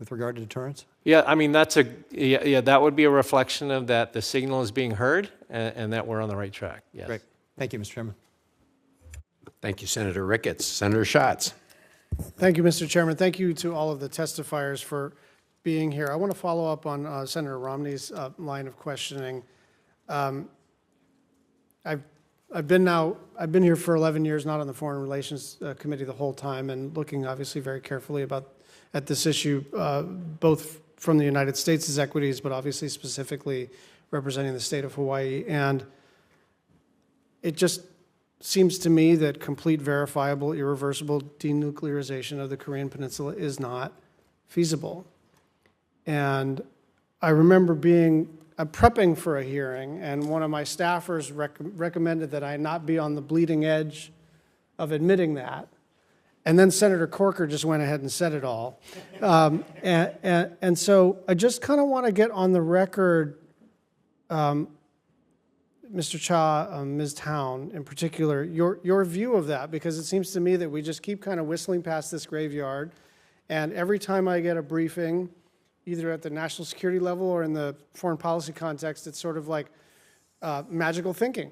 with regard to deterrence? Yeah, I mean, that would be a reflection of that the signal is being heard and that we're on the right track. Yes. Great. Thank you, Mr. Chairman. Thank you, Senator Ricketts. Senator Schatz. Thank you, Mr. Chairman. Thank you to all of the testifiers for being here. I want to follow up on Senator Romney's line of questioning. I've been here for 11 years, not on the Foreign Relations Committee the whole time, and looking obviously very carefully at this issue, both from the United States' equities, but obviously specifically representing the state of Hawaii. And it just seems to me that complete, verifiable, irreversible denuclearization of the Korean Peninsula is not feasible. And I remember prepping for a hearing, and one of my staffers recommended that I not be on the bleeding edge of admitting that. And then Senator Corker just went ahead and said it all. And so I just kind of want to get on the record, Mr. Cha, Ms. Town in particular, your view of that, because it seems to me that we just keep kind of whistling past this graveyard. And every time I get a briefing, either at the national security level or in the foreign policy context, it's sort of like magical thinking.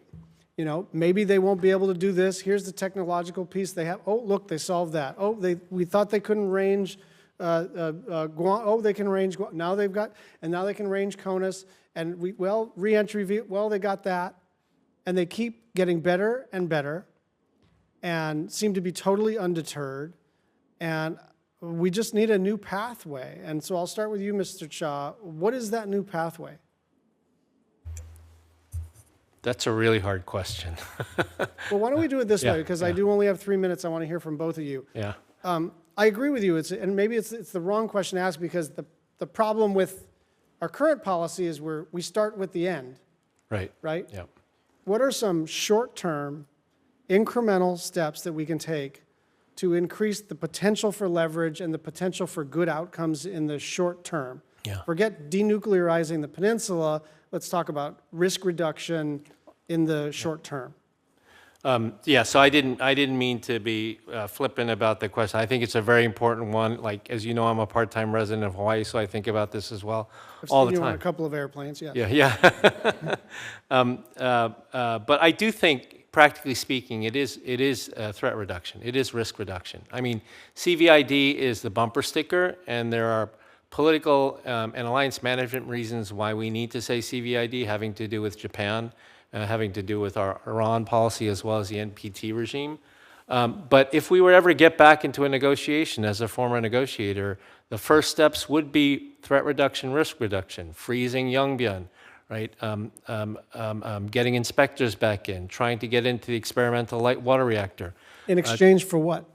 You know, maybe they won't be able to do this. Here's the technological piece they have. Oh, look, they solved that. Oh, we thought they couldn't range Guam. Oh, they can range Guam. Now they've got, and now they can range CONUS. And reentry, they got that. And they keep getting better and better and seem to be totally undeterred. And we just need a new pathway. And so I'll start with you, Mr. Cha. What is that new pathway? That's a really hard question. Well, why don't we do it this Yeah, way? Because yeah. I do only have 3 minutes. I want to hear from both of you. Yeah. I agree with you. And maybe it's the wrong question to ask, because the problem with our current policy is we start with the end, Right. right? Yeah. What are some short-term, incremental steps that we can take to increase the potential for leverage and the potential for good outcomes in the short term? Yeah. Forget denuclearizing the peninsula. Let's talk about risk reduction in the short term. Yeah, so I didn't mean to be flippant about the question. I think it's a very important one. Like, as you know, I'm a part-time resident of Hawaii, so I think about this as well all the I've seen you on time. a couple of airplanes, yeah. Yeah. But I do think, practically speaking, it is threat reduction. It is risk reduction. I mean, CVID is the bumper sticker, and there are political and alliance management reasons why we need to say CVID, having to do with Japan, having to do with our Iran policy as well as the NPT regime. But if we were ever to get back into a negotiation as a former negotiator, the first steps would be threat reduction, risk reduction, freezing Yongbyon, right? Getting inspectors back in, trying to get into the experimental light water reactor. In exchange for what?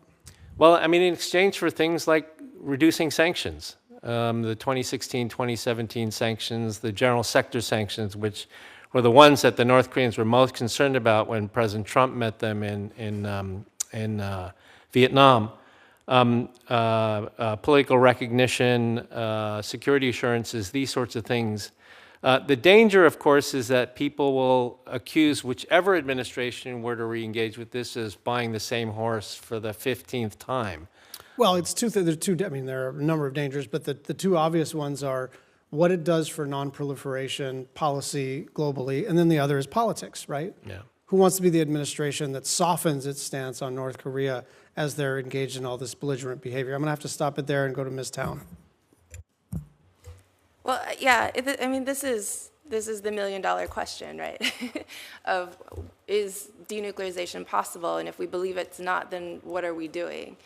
Well, I mean, in exchange for things like reducing sanctions, the 2016, 2017 sanctions, the general sector sanctions, which were the ones that the North Koreans were most concerned about when President Trump met them in Vietnam. Political recognition, security assurances, these sorts of things. The danger, of course, is that people will accuse whichever administration were to re-engage with this as buying the same horse for the 15th time. Well, it's I mean, there are a number of dangers, but the two obvious ones are what it does for non-proliferation policy globally, and then the other is politics, right? Yeah. Who wants to be the administration that softens its stance on North Korea as they're engaged in all this belligerent behavior? I'm going to have to stop it there and go to Ms. Town. Well, yeah, I mean, this is the million-dollar question, right? Of, is denuclearization possible? And if we believe it's not, then what are we doing?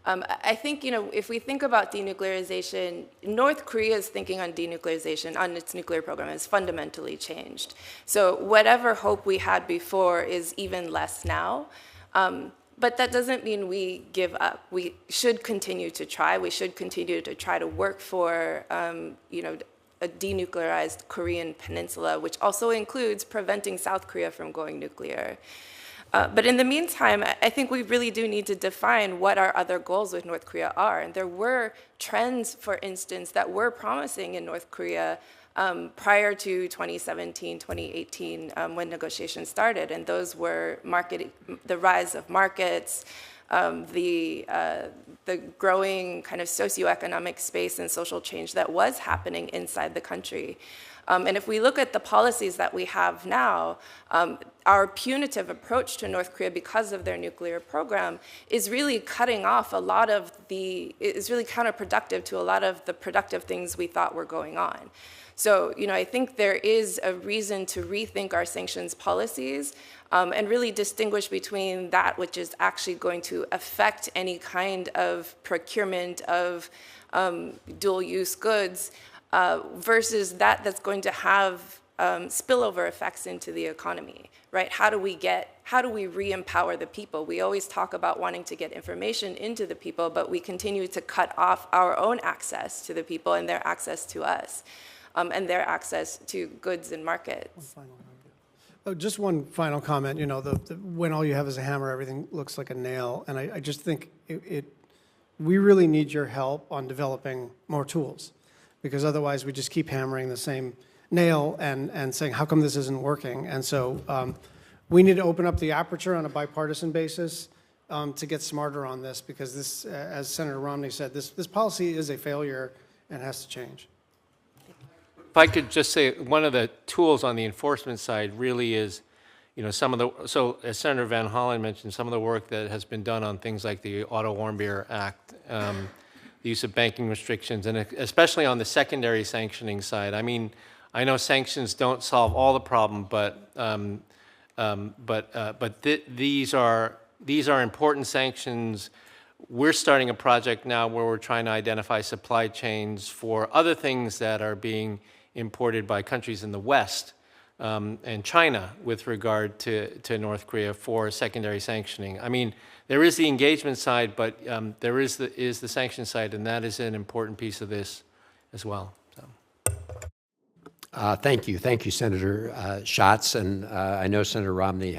I think, if we think about denuclearization, North Korea's thinking on denuclearization, on its nuclear program, has fundamentally changed. So whatever hope we had before is even less now. But that doesn't mean we give up. We should continue to try. We should continue to try to work for, a denuclearized Korean Peninsula, which also includes preventing South Korea from going nuclear. But in the meantime, I think we really do need to define what our other goals with North Korea are. And there were trends, for instance, that were promising in North Korea prior to 2017, 2018, when negotiations started. And those were the rise of markets, the growing kind of socioeconomic space and social change that was happening inside the country. And if we look at the policies that we have now, our punitive approach to North Korea because of their nuclear program is really cutting off a lot of is really counterproductive to a lot of the productive things we thought were going on. So, I think there is a reason to rethink our sanctions policies and really distinguish between that which is actually going to affect any kind of procurement of dual-use goods versus that's going to have spillover effects into the economy, right? How do we re-empower the people? We always talk about wanting to get information into the people, but we continue to cut off our own access to the people and their access to us, and their access to goods and markets. Just one final comment. When all you have is a hammer, everything looks like a nail. And I just think we really need your help on developing more tools, because otherwise we just keep hammering the same nail and saying, how come this isn't working? And so we need to open up the aperture on a bipartisan basis to get smarter on this, because this, as Senator Romney said, this policy is a failure and has to change. If I could just say, one of the tools on the enforcement side really is, so as Senator Van Hollen mentioned, some of the work that has been done on things like the Auto Warmbier Act, the use of banking restrictions, and especially on the secondary sanctioning side. I mean, I know sanctions don't solve all the problem, but these are important sanctions. We're starting a project now where we're trying to identify supply chains for other things that are being imported by countries in the West and China with regard to North Korea for secondary sanctioning. I mean, there is the engagement side, but there is the sanction side, and that is an important piece of this as well. So. Thank you, Senator Schatz, and I know Senator Romney